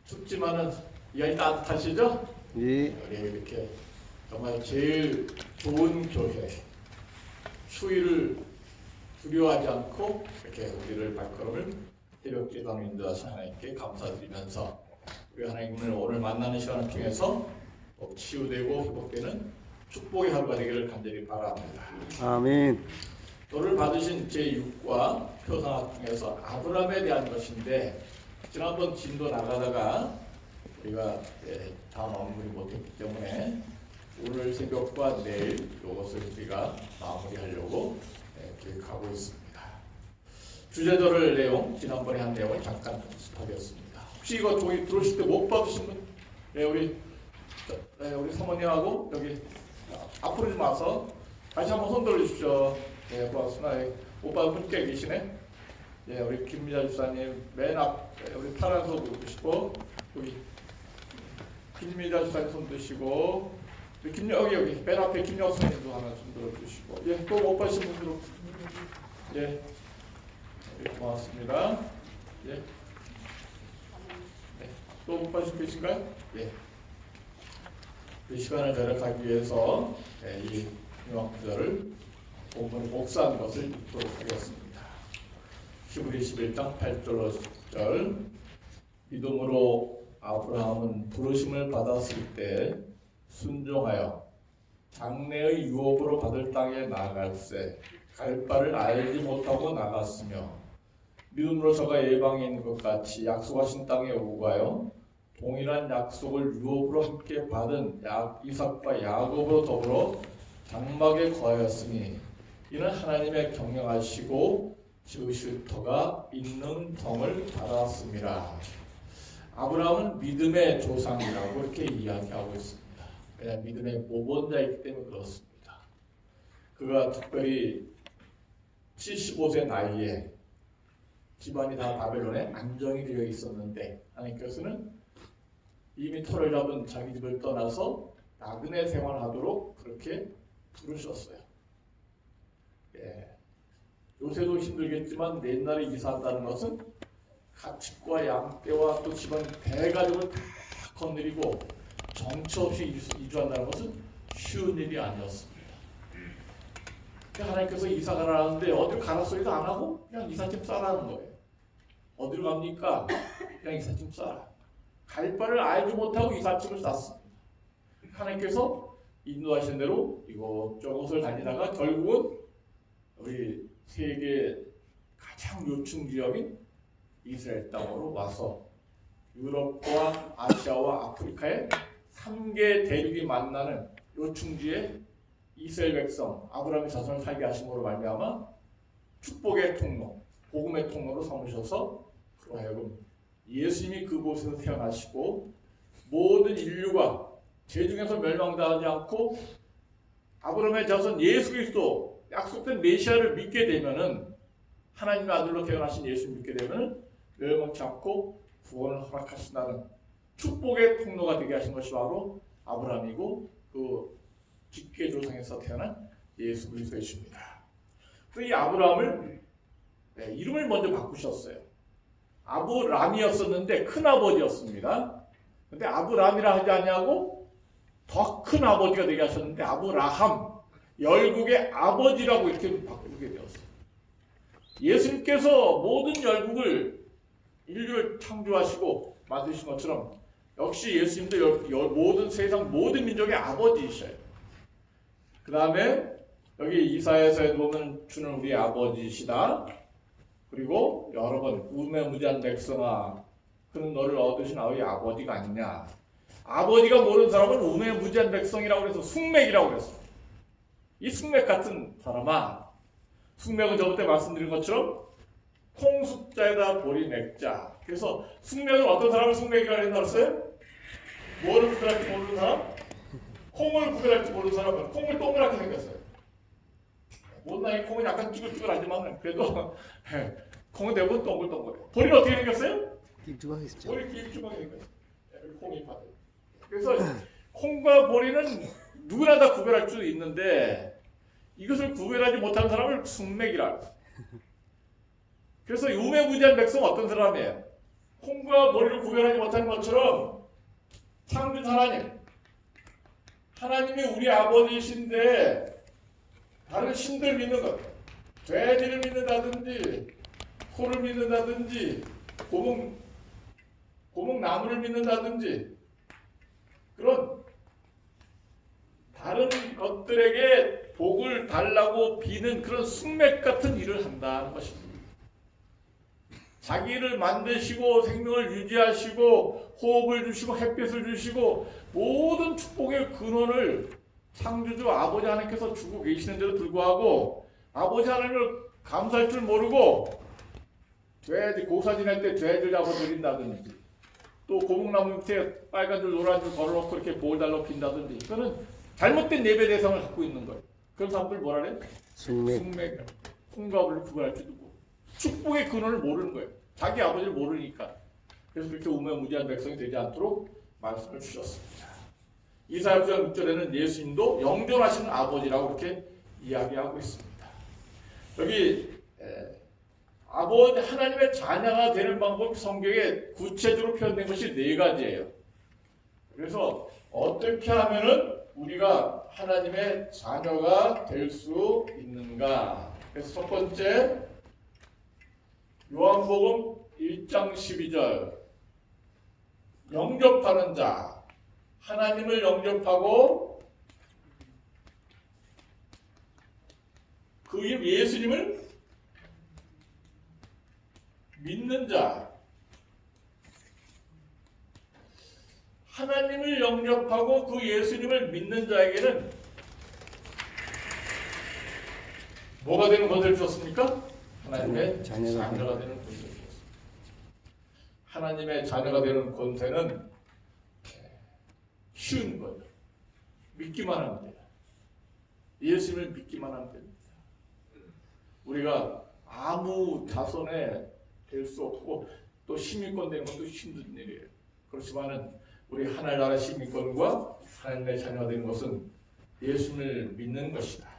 춥지만은 이야기 따뜻하시죠? 예. 우리 이렇게 정말 제일 좋은 교회, 추위를 두려워하지 않고 이렇게 우리를 발걸음을 새벽 기도로 인도하신 하나님께 감사드리면서 우리 하나님을 오늘 만나는 시간을 통해서 치유되고 회복되는 축복의 하루가 되기를 간절히 바랍니다. 아멘. 너를 받으신 제6과 표상학 중에서 아브라함에 대한 것인데 지난번 진도 나가다가 우리가 다 마무리 못했기 때문에 오늘 새벽과 내일 이것을 우리가 마무리하려고 계획하고 있습니다. 주제도를 내용, 지난번에 한 내용을 잠깐 연습하겠습니다. 혹시 이거 종이 들어오실 때 못 받으신 분? 네, 우리 사모님하고 여기 앞으로 좀 와서 다시 한번 손 들어주십시오. 네, 고맙습니다. 못 받은 분 꽤 계시네. 네, 우리 김미자 집사님 맨 앞, 우리 파란 손 드시고 여기 김미자 집사님 손 드시고 여기 맨 앞에 김영 선생님도 하나 좀 들어주시고, 예, 또 못 받으신 분들은, 예, 고맙습니다. 예, 네, 또 못 받으신 분 계신가요? 예, 이 시간을 절약하기 위해서 이 유명 구절을 본문을 목사한 것을 읽도록 하겠습니다. 히브리 11장 8절 10절 믿음으로 아브라함은 부르심을 받았을 때 순종하여 장래의 유업으로 받을 땅에 나아갈새 갈 바를 알지 못하고 나갔으며 믿음으로 저가 예방에 있는 것 같이 약속하신 땅에 오고 가요 동일한 약속을 유업으로 함께 받은 이삭과 야곱으로 더불어 장막에 거하였으니 이는 하나님의 경영하시고 지으실 터가 있는 덩을 받았습니다. 아브라함은 믿음의 조상이라고 이렇게 이야기하고 있습니다. 왜냐하면 믿음의 모범자이기 때문에 그렇습니다. 그가 특별히 75세 나이에 집안이 다 바벨론에 안정이 되어 있었는데 하나님께서는 이미 터를 잡은 자기 집을 떠나서 나그네 생활하도록 그렇게 부르셨어요. 예. 요새도 힘들겠지만 옛날에 이사한다는 것은 가축과 양떼와 또 집안 대가족을 다 건드리고 정처 없이 이주한다는 것은 쉬운 일이 아니었습니다. 하나님께서 이사 가라는데 어디로 가라 소리도 안 하고 그냥 이삿짐 싸라는 거예요. 어디로 갑니까? 그냥 이삿짐 싸라. 갈 바를 알지 못하고 이삿짐을 쌌습니다. 하나님께서 인도하신 대로 이곳저곳을 다니다가 결국은 우리 세계 가장 요충 지역인 이스라엘 땅으로 와서 유럽과 아시아와 아프리카의 3개 대륙이 만나는 요충지에 이스라엘 백성 아브라함의 자손을 살게 하심으로 말미암아 축복의 통로, 복음의 통로로 삼으셔서 그로 하여금 예수님이 그곳에서 태어나시고 모든 인류가 죄 중에서 멸망당하지 않고 아브라함의 자손 예수 그리스도 약속된 메시아를 믿게 되면은 하나님의 아들로 태어나신 예수를 믿게 되면은 멸망치 않고 구원을 허락하신다는 축복의 통로가 되게 하신 것이 바로 아브라함이고 그 직계 조상에서 태어난 예수 그리스도이십니다. 그래서 이 아브라함을 이름을 먼저 바꾸셨어요. 아브람이었었는데 큰 아버지였습니다. 근데 아브람이라 하지 아니하고 더 큰 아버지가 되게 하셨는데 아브라함, 열국의 아버지라고 이렇게 바꾸게 되었어요. 예수님께서 모든 열국을 인류를 창조하시고 만드신 것처럼 역시 예수님도 모든 세상 모든 민족의 아버지이셔요. 그 다음에 여기 이사야서에 보면 주는 우리 아버지시다. 그리고 여러 번 우매무지한 백성아 그는 너를 얻으신 너희 아버지가 아니냐. 아버지가 모르는 사람은 우매무지한 백성이라고 해서 숙맥이라고 그랬어요. 이 숙맥 같은 사람아, 숙맥은 저번에 말씀드린 것처럼 콩숫자에다 보리 맥자. 그래서 숙맥은 어떤 사람을 숙맥이라고 했나 그랬어요? 뭐를 구별할지 모르는 사람? 콩을 구별할지 모르는 사람은 콩을 동그랗게 생겼어요. 못나이 콩은 약간 쭈글쭈글하지만 그래도 콩은 대부분 동글동글해요. 보리는 어떻게 생겼어요? 길쭉하게 있죠. 보리 길쭉하게 생겼어요. 콩이 파도. 그래서 콩과 보리는 누구나 다 구별할 수 있는데 이것을 구별하지 못하는 사람을 숙맥이라. 그래서 우매무지한 백성 어떤 사람이에요? 콩과 머리를 구별하지 못하는 것처럼 창조주 하나님이 우리 아버지이신데 다른 신들 믿는 것, 돼지를 믿는다든지 소를 믿는다든지 고목나무를 믿는다든지 그런 다른 것들에게 복을 달라고 비는 그런 숙맥 같은 일을 한다는 것입니다. 자기를 만드시고 생명을 유지하시고 호흡을 주시고 햇빛을 주시고 모든 축복의 근원을 창조주 아버지 하나님께서 주고 계시는데도 불구하고 아버지 하나님을 감사할 줄 모르고 돼지 고사 지낼 때 돼지를 잡아드린다든지 또 고목나무 밑에 빨간 줄 노란 줄 걸어놓고 이렇게 복을 달라고 빈다든지 그거는 잘못된 예배 대상을 갖고 있는 거예요. 그런 사람들 뭐라 그래? 숙맥. 콩과 물을 구분할 줄 모르고 축복의 근원을 모르는 거예요. 자기 아버지를 모르니까. 그래서 그렇게 우매무지한 백성이 되지 않도록 말씀을 주셨습니다. 이사야 9장 6절에는 예수님도 영존하시는 아버지라고 그렇게 이야기하고 있습니다. 여기 아버지 하나님의 자녀가 되는 방법 성경에 구체적으로 표현된 것이 4가지예요. 그래서 어떻게 하면은 우리가 하나님의 자녀가 될 수 있는가? 그래서 첫 번째 요한복음 1장 12절 영접하는 자 하나님을 영접하고 그 이름 예수님을 믿는 자 하나님을 영접하고 그 예수님을 믿는 자에게는 뭐가 되는 것을 주셨습니까? 하나님의 자녀가 되는 권세를 주셨습니다. 하나님의 자녀가 되는 권세는 쉬운 거예요. 믿기만 하면 돼요. 예수님을 믿기만 하면 됩니다. 우리가 아무 자손에 될 수 없고 또 시민권 되는 것도 힘든 일이에요. 그렇지만은 우리 하나나라 시민권과 하나님의 자녀가 되는 것은 예수님을 믿는 것이다.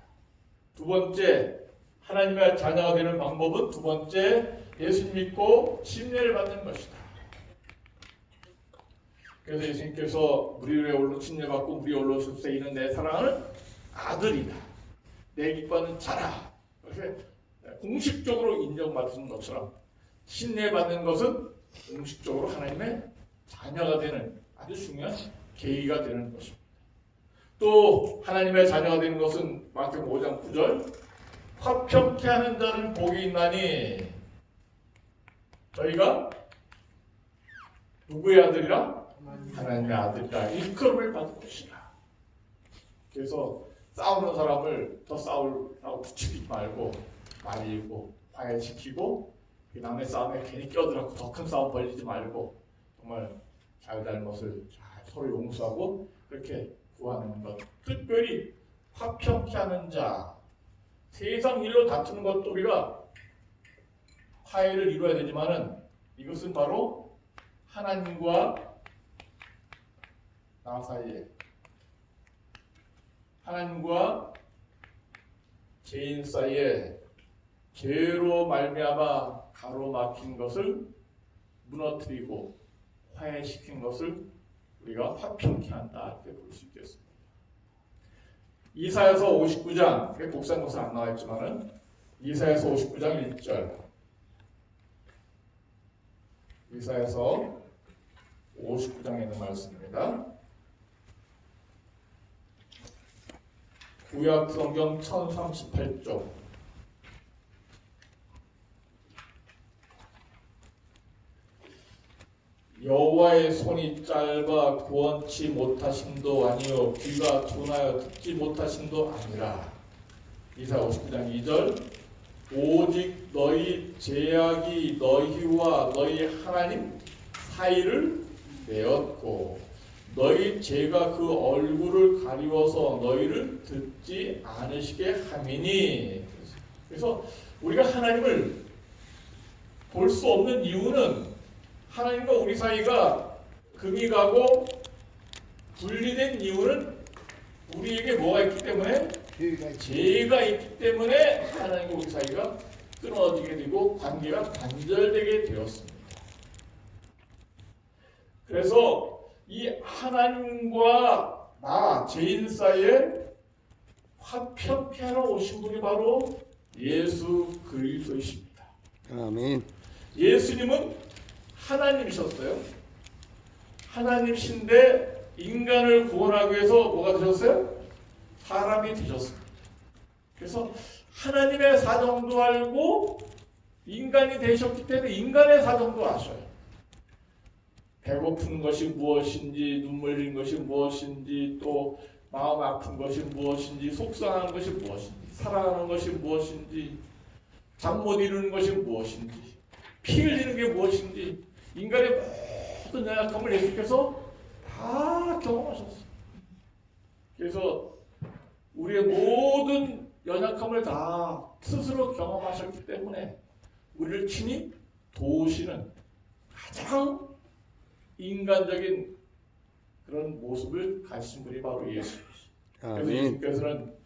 두 번째, 하나님의 자녀가 되는 방법은 두 번째, 예수님 믿고 침례를 받는 것이다. 그래서 예수님께서 우리를 올로 침례받고 우리 올로 습세이는 내 사랑하는 아들이다. 내 기뻐하는 자라. 그래서 공식적으로 인정받는 것처럼 침례받는 것은 공식적으로 하나님의 자녀가 되는 아주 중요한 계기가 되는 것입니다. 또 하나님의 자녀가 되는 것은 마태복음 5장 9절 화평케 하는 자는 복이 있나니 저희가 누구의 아들이라? 하나님의 아들이라 일컬음을 받을 것이라. 그래서 싸우는 사람을 더 싸우고 부추기지 말고 말리고 화해시키고 남의 싸움에 괜히 껴들어서 더 큰 싸움 벌리지 말고 정말 자기 잘못을 잘 서로 용서하고 그렇게 구하는 것. 특별히 화평케 하는 자. 세상 일로 다투는 것도 우리가 화해를 이루어야 되지만은 이것은 바로 하나님과 나 사이에 하나님과 죄인 사이에 죄로 말미암아 가로막힌 것을 무너뜨리고 화해시킨 것을 우리가 화평케 한다 이렇게 볼 수 있겠습니다. 이사야서 59장 복사한 것은 안 나와 있지만은 이사야서 59장 1절 이사야서 59장에 있는 말씀입니다. 구약 성경 1038쪽 여호와의 손이 짧아 구원치 못하심도 아니요 귀가 둔하여 듣지 못하심도 아니라. 이사야 59장 2절 오직 너희 죄악이 너희와 너희 하나님 사이를 내었고 너희 죄가 그 얼굴을 가리워서 너희를 듣지 않으시게 함이니. 그래서 우리가 하나님을 볼 수 없는 이유는 하나님과 우리 사이가 금이 가고 분리된 이유는 우리에게 뭐가 있기 때문에? 죄가 있기 때문에 하나님과 우리 사이가 끊어지게 되고 관계가 단절되게 되었습니다. 그래서 이 하나님과 나 죄인 사이에 화평케 하러 오신 분이 바로 예수 그리스도이십니다. 아멘. 예수님은 하나님이셨어요. 하나님이신데 인간을 구원하기 위해서 뭐가 되셨어요? 사람이 되셨습니다. 그래서 하나님의 사정도 알고 인간이 되셨기 때문에 인간의 사정도 아셔요. 배고픈 것이 무엇인지, 눈물 흘린 것이 무엇인지, 또 마음 아픈 것이 무엇인지, 속상한 것이 무엇인지, 사랑하는 것이 무엇인지, 잠 못 이루는 것이 무엇인지, 피 흘리는 게 무엇인지, 인간의 모든 연약함을 예수께서 다 경험하셨어요. 그래서 우리의 모든 연약함을 다 스스로 경험하셨기 때문에 우리를 친히 도우시는 가장 인간적인 그런 모습을 가지신 분이 바로 예수이시죠. 그래서 아멘. 예수께서는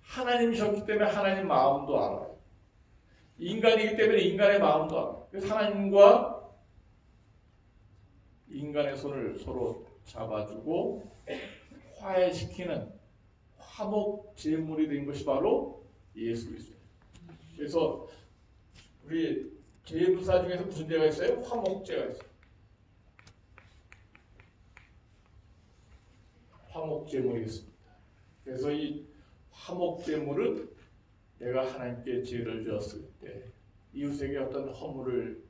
하나님이셨기 때문에 하나님 마음도 알아요. 인간이기 때문에 인간의 마음도 알아요. 그래서 하나님과 인간의 손을 서로 잡아주고 화해시키는 화목 제물이 된 것이 바로 예수 그리스도예요. 그래서 우리 제물사 중에서 무슨 제가 있어요? 화목제가 있어요. 화목제물이 있습니다. 그래서 이 화목제물은 내가 하나님께 죄를 지었을 때, 이웃에게 어떤 허물을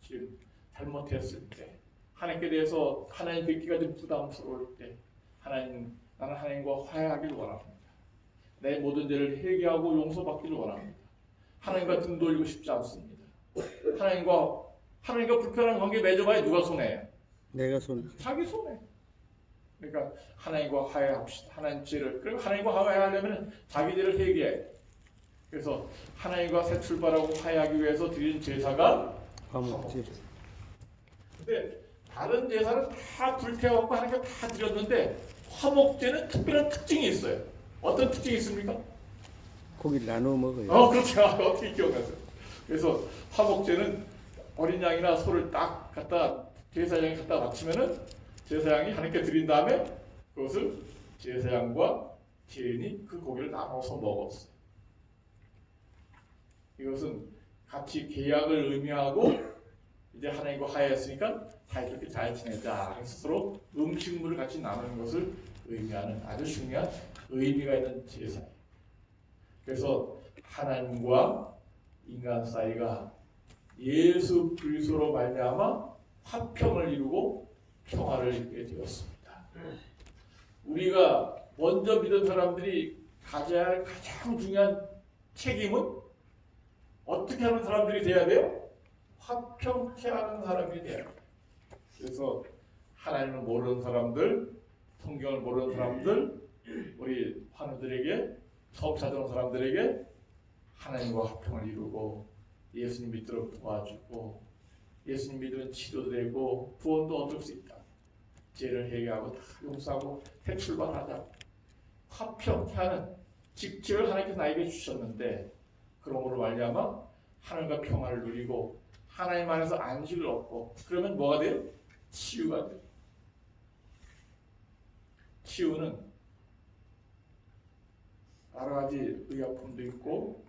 지금 잘못했을 때, 하나님께 대해서 하나님 뵙기가 좀 부담스러울 때, 나는 하나님과 화해하기를 원합니다. 내 모든 죄를 회개하고 용서받기를 원합니다. 하나님과 등 돌리고 싶지 않습니다. 하나님과 불편한 관계 맺어봐야 누가 손해요? 내가 손. 자기 손해. 그러니까 하나님과 화해합시다. 하나님 죄를. 그리고 하나님과 화해하려면 자기 죄를 회개해. 그래서 하나님과 새 출발하고 화해하기 위해서 드리는 제사가 화목제. 근데 다른 제사는 다 불태워갖고 하나님께 다 드렸는데 화목제는 특별한 특징이 있어요. 어떤 특징이 있습니까? 고기를 나눠 먹어요. 그렇죠. 어떻게 기억하세요? 그래서 화목제는 어린 양이나 소를 딱 갖다 제사장에 갖다 바치면은 제사장이 하나님께 드린 다음에 그것을 제사장과 죄인이 그 고기를 나눠서 먹었어요. 이것은 같이 계약을 의미하고 이제 하나님과 화해했으니까 사이좋게 잘 지내자 해서 서로 음식물을 같이 나누는 것을 의미하는 아주 중요한 의미가 있는 제사예요. 그래서 하나님과 인간 사이가 예수 그리스도로 말미암아 화평을 이루고 평화를 이루게 되었습니다. 우리가 먼저 믿은 사람들이 가져야 할 가장 중요한 책임은 어떻게 하는 사람들이 돼야 돼요? 화평케 하는 사람이 돼야 돼요. 그래서 하나님을 모르는 사람들, 성경을 모르는 사람들, 우리 환우들에게 처음 찾아온 사람들에게 하나님과 화평을 이루고 예수님 믿도록 도와주고 예수님 믿으면 치료도 되고 구원도 얻을 수 있다. 죄를 회개하고 다 용서하고 새 출발하자. 화평케 하는 직책을 하나님께서 나에게 주셨는데 그러므로 말미암아 하나님과 평화를 누리고 하나님 안에서 안식을 얻고 그러면 뭐가 돼요? 치유가 돼요. 치유는 여러 가지 의약품도 있고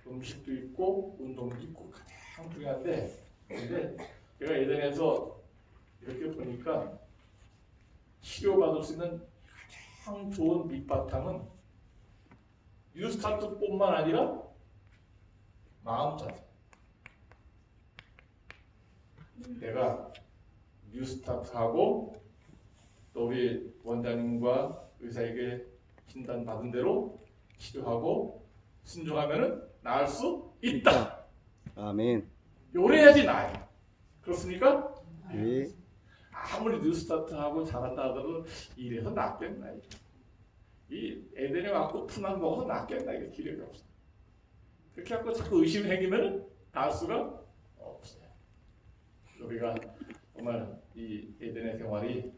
음식도 있고 운동도 있고 가장 중요한데 근데 제가 예전에서 이렇게 보니까 치료받을 수 있는 가장 좋은 밑바탕은 뉴스타트뿐만 아니라 마음 자세. 내가 뉴스타트하고 또 우리 원장님과 의사에게 진단 받은 대로 치료하고 순종하면은 나을 수 있다. 아멘. 요래야지 나아요. 그렇습니까? 네. 아무리 뉴스타트하고 잘한다 하더라도 이래서 낫겠나. 이 에덴에 왔고 푸만 먹어서 낫겠나. 이게 기력이 없어. 그렇게 하고 자꾸 의심 생기면 나을 수가 없어요. 우리가 정말 이 에덴의 생활이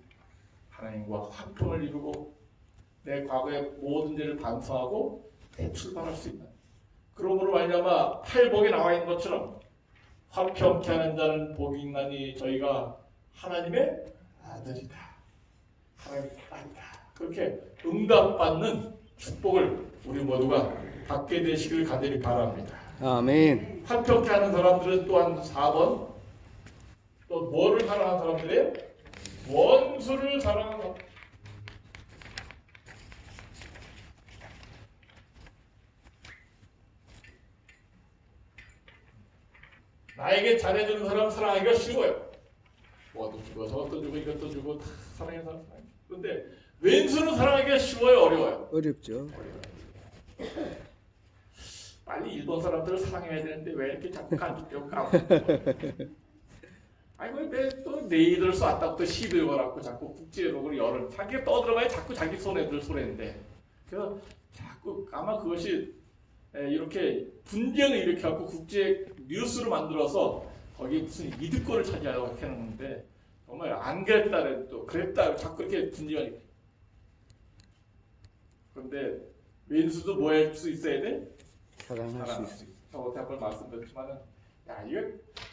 하나님과 화평을 이루고 내 과거의 모든 죄를 반성하고 대출발할 수 있는 그러므로 말미암아 팔복에 나와 있는 것처럼 화평케 하는 자는 복이 있나니 저희가 하나님의 아들이다. 하나님의 딸이다. 그렇게 응답받는 축복을 우리 모두가 받게 되시길 간절히 바랍니다. 아멘. 합격케 하는 사람들은 또한 4번 또 뭐를 사랑하는 사람들이에요? 원수를 사랑하는 사람. 나에게 잘해주는 사람 사랑하기가 쉬워요. 뭐도 주고 저것도 주고 이것도 주고 다 사랑하는 사람 사랑해. 그런데 왼수는 사랑하기가 쉬워요, 어려워요? 어렵죠. 빨리 일본 사람들을 사랑해야 되는데 왜 이렇게 자꾸 간죽되고 까고 아이고 내 이들 쐈다고 또 시비 걸었고 자꾸 국제적으로 열을 자기가 떠들어봐야 자꾸 자기 손해들 손해인데 그래서 자꾸 아마 그것이 이렇게 분쟁을 일으켜갖고 국제 뉴스로 만들어서 거기 무슨 이득권을 차지하려고 이렇게 하는 건데 정말 안 그랬다 또 그랬다 자꾸 이렇게 분쟁을 그런데 왼수도 뭐 할 수 있어야 돼? 사랑할 수 있어. 저번에 한번 말씀드렸지만은 야 이거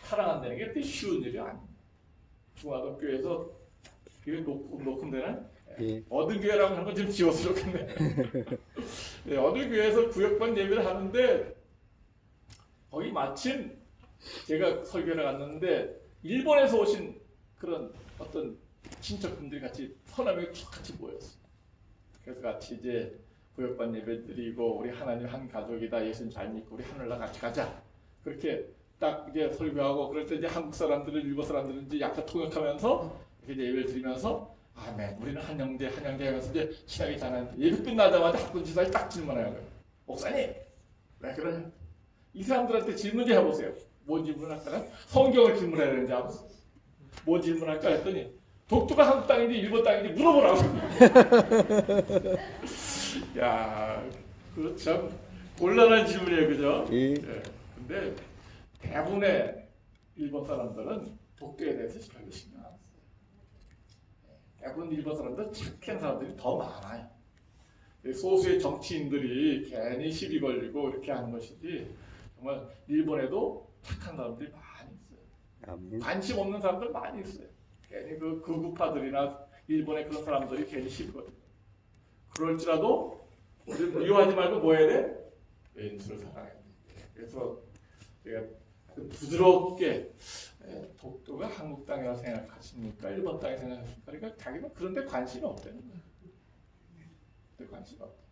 사랑한다는 게 그렇게 쉬운 일이 아니야. 중화도교에서 이거 높은 데는 예. 어든교회라고 하는 건 좀 지웠으면 좋겠네. 네, 어든교회에서 구역반 예배를 하는데 거기 마침 제가 설교를 갔는데 일본에서 오신 그런 어떤 친척분들이 같이 서너 명이 쭉 같이 모였어요. 그래서 같이 이제 구역반 예배 드리고 우리 하나님 한 가족이다 예수님 잘 믿고 우리 하늘나라 같이 가자 그렇게 딱 이제 설교하고 그럴 때 이제 한국 사람들은 일본 사람들은 이제 약간 통역하면서 이렇게 이제 예배를 드리면서 아멘 우리는 한 형제 하면서 이제 친하게 자는 예배 끝나자마자 학군 지사에 딱 질문해요. 목사님 왜 그러냐 이 사람들한테 질문 좀 해보세요. 뭔 질문할까요? 성경을 질문해야 되는지 아무튼 뭐 질문할까 했더니 독도가 한국 땅인지 일본 땅인지 물어보라고. 야, 그 참 곤란한 질문이에요, 그죠? 예. 예. 근데 대부분의 일본 사람들은 독도에 대해서 별로 신경 안 써요. 대부분 일본 사람들 착한 사람들이 더 많아요. 소수의 정치인들이 괜히 시비 걸리고 이렇게 하는 것이지 정말 일본에도 착한 사람들이 많이 있어요. 아멘. 관심 없는 사람들 많이 있어요. 괜히 그 극우파들이나 일본의 그런 사람들이 괜히 시비 걸리고 그럴지라도 미워하지 말고 뭐 해야 돼? 왼수를 사랑해야 돼. 그래서 제가 부드럽게 독도가 한국 땅이라고 생각하십니까? 일본 땅이 생각하십니까? 그러니까 자기는 그런 데 관심이 없다는 거예요. 그런 데 관심이 없다.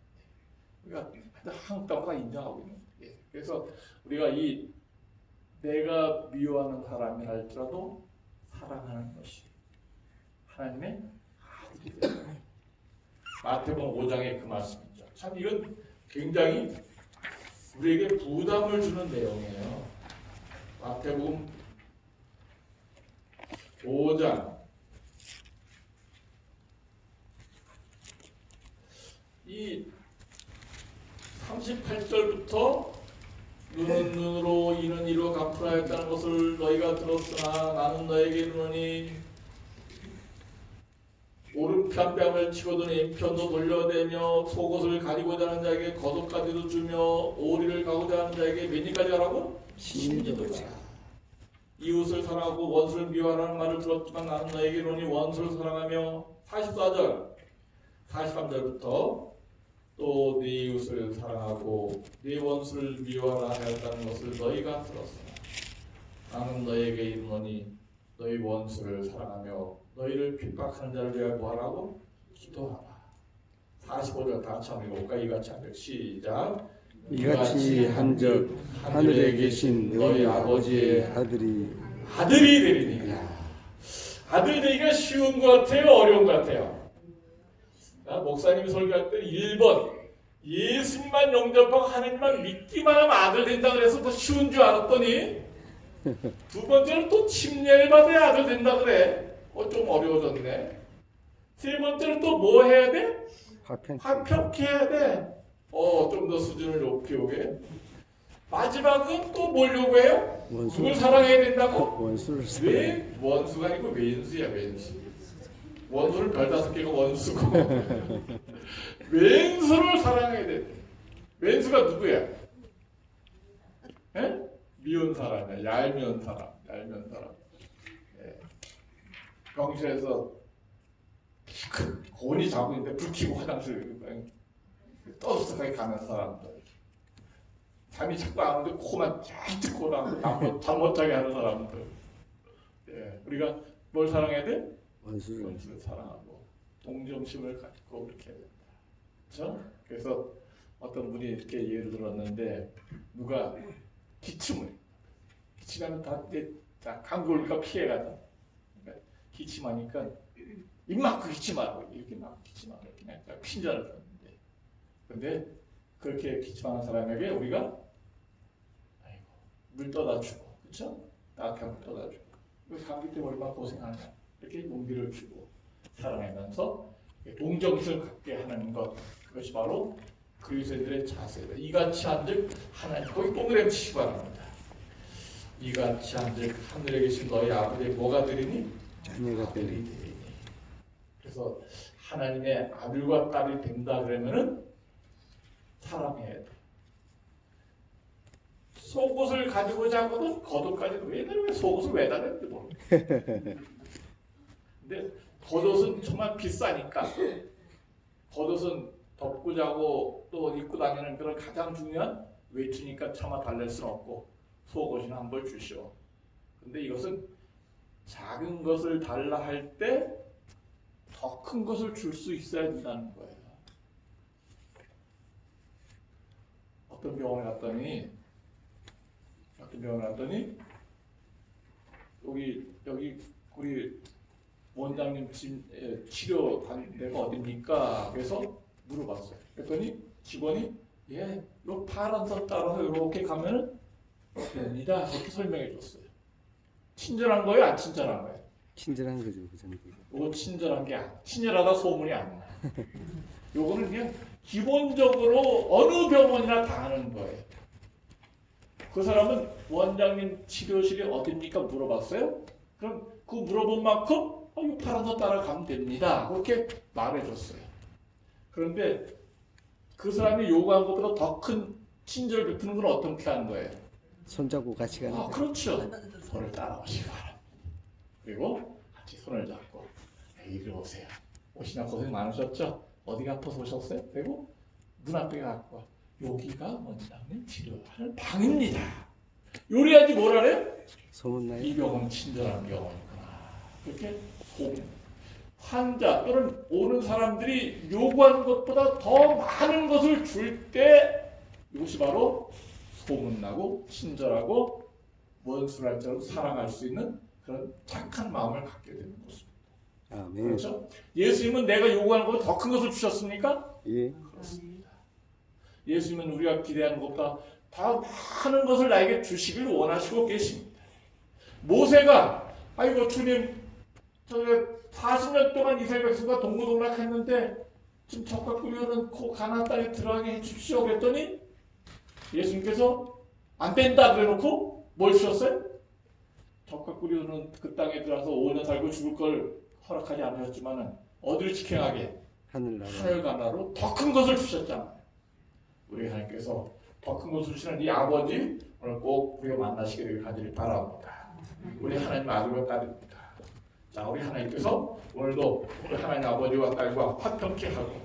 그러니까 한국 땅보다 인정하고 있는 거예요. 그래서 우리가 이 내가 미워하는 사람이 할지라도 사랑하는 것이 하나님의 아들이 되는 거예요. 마태복음 5장의 그 말씀이죠. 참 이건 굉장히 우리에게 부담을 주는 내용이에요. 마태복음 5장 이 38절부터 눈은 눈으로 이는 이로 갚으라였다는 것을 너희가 들었으나 나는 너에게 이르노니 오른편 뺨을 치고든 왼편도 돌려대며 속옷을 가리고자 하는 자에게 겉옷까지도 주며 오리를 가고자 하는 자에게 몇 일까지 하라고? 십리도 가라. 이웃을 사랑하고 원수를 미워하라는 말을 들었지만 나는 너에게 이르노니 원수를 사랑하며 44절 43절부터 또 네 이웃을 사랑하고 네 원수를 미워하라 하였다는 것을 너희가 들었으나 나는 너에게 이르노니 너희 원수를 사랑하며 너희를 핍박하는 자를 위하여 뭐하라고? 기도하라. 45절 다 같이 한번 읽어볼까? 이같이 한번 시작. 이같이 한즉 하늘에 계신 너희 아버지의 아들이 되리니. 아들 되기가 쉬운 것 같아요? 어려운 것 같아요? 목사님이 설교할 때 1번 예수님만 영접하고 하나님만 믿기만 하면 아들 된다 그래서 더 쉬운 줄 알았더니 두 번째는 또 침례를 받아야 아들 된다 그래. 좀 어려워졌네. 세 번째는 또 뭐 해야 돼? 합격해야 돼. 좀 더 수준을 높이 오게. 마지막은 또 뭘 요구해요? 누굴 사랑해야 된다고? 원수를 왜? 원수가 아니고 왼수야 왼수. 원수를 별 5개가 원수고 왼수를 사랑해야 돼. 왼수가 누구야? 에? 미운 사람이야. 얄미운 사람. 얄미운 사람. 병실에서 고온이 자고 있는데 불 켜고 화장실 떠들썩하게 가는 사람들, 잠이 자꾸 안 오는데 코만 잔뜩 고라고 잠 못 자게 하는 사람들. 예, 우리가 뭘 사랑해야 돼? 원수를 사랑하고 동정심을 갖고 그렇게 해야 된다. 그렇죠? 그래서 어떤 분이 이렇게 예를 들었는데, 누가 기침하면 다 이제 강골까 피해가죠. 그러니까 기침하니까 입 막고 기침하고 이렇게 막 기침하고 그냥 핀잔을 줬는데, 근데 그렇게 기침하는 사람에게 우리가 물 떠다 주고, 그렇죠? 따뜻한 물 떠다 주고, 감기 때문에 얼마나 고생하냐 이렇게 용기를 주고 사랑하면서 동정심을 갖게 하는 것, 그것이 바로 그리스도인들의 자세다. 이같이 한즉 하나님, 거기 동그라미 치시기 바랍니다. 이같이 한즉 하늘에 계신 너희 아버지의 뭐가 되리니? 자녀가 되리니. 그래서 하나님의 아들과 딸이 된다 그러면은 사랑해야 돼. 속옷을 가지고 자거든 겉옷까지도 왜 속옷을 왜 다녔는지 모르겠어. 근데 겉옷은 정말 비싸니까, 겉옷은 덮고 자고 또 입고 다니는 그런 가장 중요한 외투니까 차마 달랠 수는 없고 속옷이나 한 벌 주시오. 근데 이것은 작은 것을 달라 할 때 더 큰 것을 줄 수 있어야 된다는 거예요. 어떤 병원에 갔더니 여기 우리 원장님 치료 받는 데가 어딥니까? 그래서 물어봤어요. 그랬더니 직원이 요 파란 선 따라서 이렇게 가면은 됩니다. 그렇게 설명해 줬어요. 친절한 거예요? 안 친절한 거예요? 친절한 거죠, 그 정도. 이거 친절한 게 친절하다 소문이 안 나. 요거는 그냥 기본적으로 어느 병원이나 다 하는 거예요. 그 사람은 원장님 치료실이 어딥니까? 물어봤어요. 그럼 그 물어본 만큼 이 파란 선 따라가면 됩니다. 그렇게 말해줬어요. 그런데 그 사람이 요구한 것보다 더 큰 친절을 베푸는 건 어떻게 하는 거예요? 손잡고 같이 가는 거. 그렇죠. 손을 따라오시기 바랍니다. 그리고 같이 손을 잡고 이리 오세요. 오시나 고생 많으셨죠? 어디가 아파서 오셨어요? 그리고 눈앞에 갖고 여기가 원장님 치료하는 방입니다. 요리하지 뭘 하래요? 소문나요? 이 병원 친절한 병원이구나. 그렇게 환자 또는 오는 사람들이 요구하는 것보다 더 많은 것을 줄 때 이것이 바로 소문나고 친절하고 원수를 자로 사랑할 수 있는 그런 착한 마음을 갖게 되는 것입니다. 아멘. 그렇죠? 예수님은 내가 요구하는 것보다 더 큰 것을 주셨습니까? 예. 그렇습니다. 예수님은 우리가 기대하는 것보다 더 많은 것을 나에게 주시길 원하시고 계십니다. 모세가 아이고 주님, 저가 40년 동안 이스라엘 백성과 동고동락했는데 지금 젓갈 끓여놓고 가나안 땅에 들어가게 해주십시오 그랬더니 예수님께서 안 된다 그래놓고 뭘 주셨어요? 젓갈 끓여놓은 그 땅에 들어가서 5년 살고 죽을 걸 허락하지 않으셨지만은 어디를 직행하게? 하늘나라로 더 큰 것을 주셨잖아요. 우리 하나님께서 더 큰 것을 주시는 이 아버지 오늘 꼭 우리가 만나시게 되길 간절히 바랍니다. 우리 하나님 아들과 딸입니다. 자, 우리 하나님께서 오늘도 우리 하나님 아버지와 딸과 화평케 하고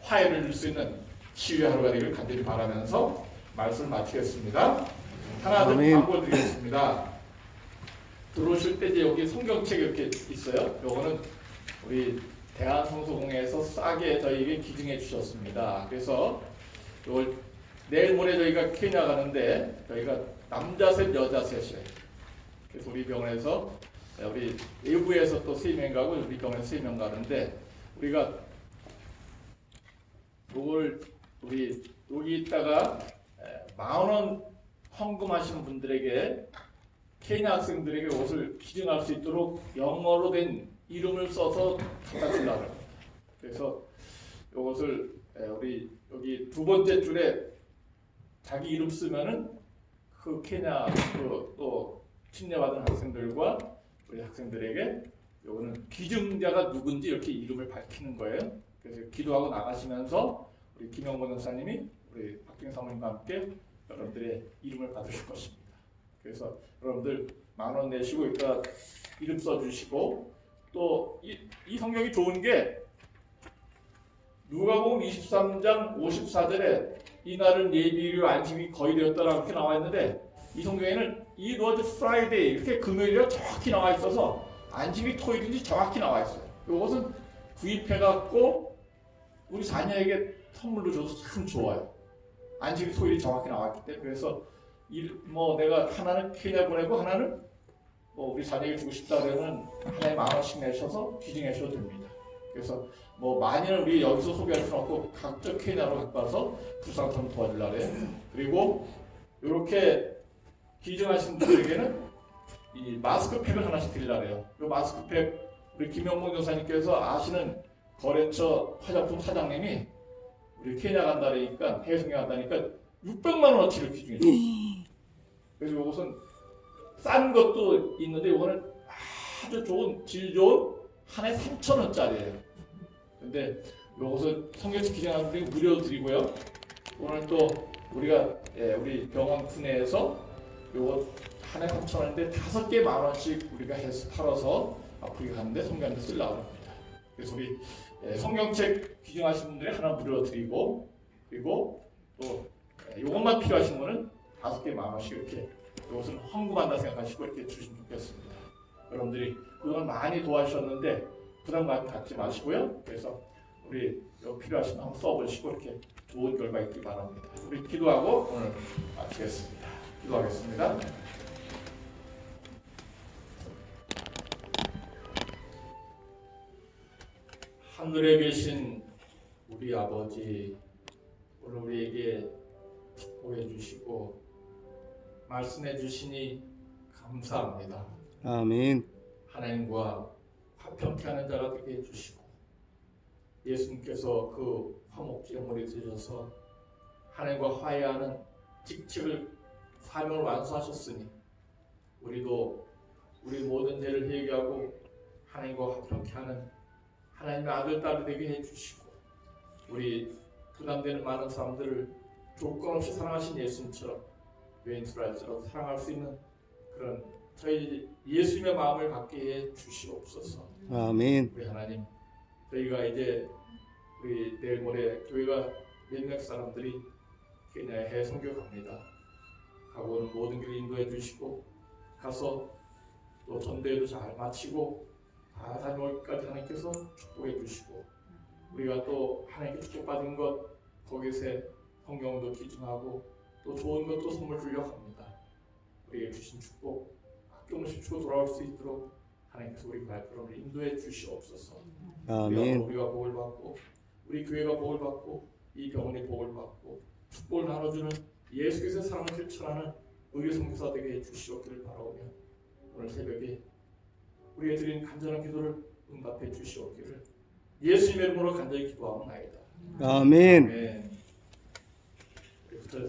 화해를 줄 수 있는 치유의 하루가 되기를 간절히 바라면서 말씀을 마치겠습니다. 하나 더 광고 드리겠습니다. 들어오실 때 이제 여기 성경책이 이렇게 있어요. 요거는 우리 대한성소공회에서 싸게 저희에게 기증해 주셨습니다. 그래서 이걸 내일 모레 저희가 케냐 가는데 저희가 남자 셋 여자 셋이에요. 그래서 우리 병원에서 우리 외부에서 또 3명 가고 우리 병원에서 3명 가는데 우리가 이걸 우리 여기 있다가 10,000원 헌금하시는 분들에게 케냐 학생들에게 옷을 기증할 수 있도록 영어로 된 이름을 써서 갖다 주려고 합니다. 그래서 이것을 우리 여기 두 번째 줄에 자기 이름 쓰면은 그 케냐 또 침례받은 학생들과 우리 학생들에게 요거는 기증자가 누군지 이렇게 이름을 밝히는 거예요. 그래서 기도하고 나가시면서 우리 김영건 목사님이 우리 박빙 사모님과 함께 여러분들의 이름을 받으실 것입니다. 그래서 여러분들 10,000원 내시고 이따 이름 써주시고 또 이 성경이 좋은 게 누가복음 23장 54절에 이날은 예비일요 안식이 거의 되었다라고 이렇게 나와 있는데 이 성경에는 이 워드 프라이데이 이렇게 금요일이라 정확히 나와 있어서 안식이 토요일인지 정확히 나와 있어요. 이것은 구입해갖고 우리 자녀에게 선물로 줘서 참 좋아요. 안식이 토요일이 정확히 나왔기 때문에 그래서 뭐 내가 하나는 케냐 보내고 하나는 뭐 우리 자녀에게 주고 싶다 그러면 하나에 10,000원씩 내셔서 기증하셔도 됩니다. 그래서 뭐 많이는 우리 여기서 소개할 수는 없고 각자 케냐로 갖고 와서 불쌍한 도와주려고 해요. 그리고 이렇게 기증하신 분들에게는 이 마스크팩을 하나씩 드리려고 해요. 이 마스크팩 우리 김영봉 교사님께서 아시는 거래처 화장품 사장님이 우리 케냐 간다니까 해외 성경 간다니까 600만 원어치를 기증했어요. 그래서 이것은 싼 것도 있는데 이거는 아주 좋은 질 좋은 한 해 3,000원짜리예요. 근데 이것은 성경책 기증하는 분들이 무료로 드리고요. 오늘 또 우리가 우리 병원 푸내에서 요거 한 해 3,000원인데 5개 10,000원씩 우리가 해서 팔아서 아프리카 가는데 성경에 쓰려고 합니다. 그래서 우리 성경책 기증하신 분들이 하나 무료로 드리고 그리고 또 요것만 필요하신 분은 5개 10,000원씩 이렇게 이것은 헌금한다 생각하시고 이렇게 주시면 좋겠습니다. 여러분들이 그동안 많이 도와주셨는데 부담감 갖지 마시고요. 그래서 우리 필요하시면 한번 써보시고 이렇게 좋은 결과 있길 바랍니다. 우리 기도하고 오늘 마치겠습니다. 기도하겠습니다. 하늘에 계신 우리 아버지, 오늘 우리에게 축복해 주시고 말씀해 주시니 감사합니다. 아멘. 하나님과 화평케 하는 자가 되게 해주시고 예수님께서 그 화목제에 물이 드셔서 하나님과 화해하는 직책을 사명을 완수하셨으니 우리도 우리 모든 죄를 회개하고 하나님과 화평케 하는 하나님의 아들 딸이 되게 해주시고 우리 부담되는 많은 사람들을 조건 없이 사랑하신 예수님처럼 외인줄 알지라도 사랑할 수 있는 그런 저희 예수님의 마음을 갖게 해 주시옵소서. 아멘. 우리 하나님, 저희가 이제 우리 내일 모레 교회가 몇몇 사람들이 케냐에 해외 선교 갑니다. 가고 오는 모든 길을 인도해 주시고 가서 또 전대회도 잘 마치고 다 다녀올까지 하나님께서 축복해 주시고 우리가 또 하나님께 축복받은 것 거기서 성경도 기증하고 또 좋은 것도 선물 주려고 합니다. 우리에게 주신 축복 아낌없이 주고 돌아올 수 있도록 하나님께서 우리 발걸음을 인도해 주시옵소서. 아멘. 우리가 복을 받고 우리 교회가 복을 받고 이 병원이 복을 받고 축복을 나눠주는 예수께서의 사랑을 실천하는 의료 선교사 되게 해주시옵기를 바라오며 오늘 새벽에 우리가 드린 간절한 기도를 응답해 주시옵기를 예수님의 이름으로 간절히 기도하옵나이다. 아멘. 아멘.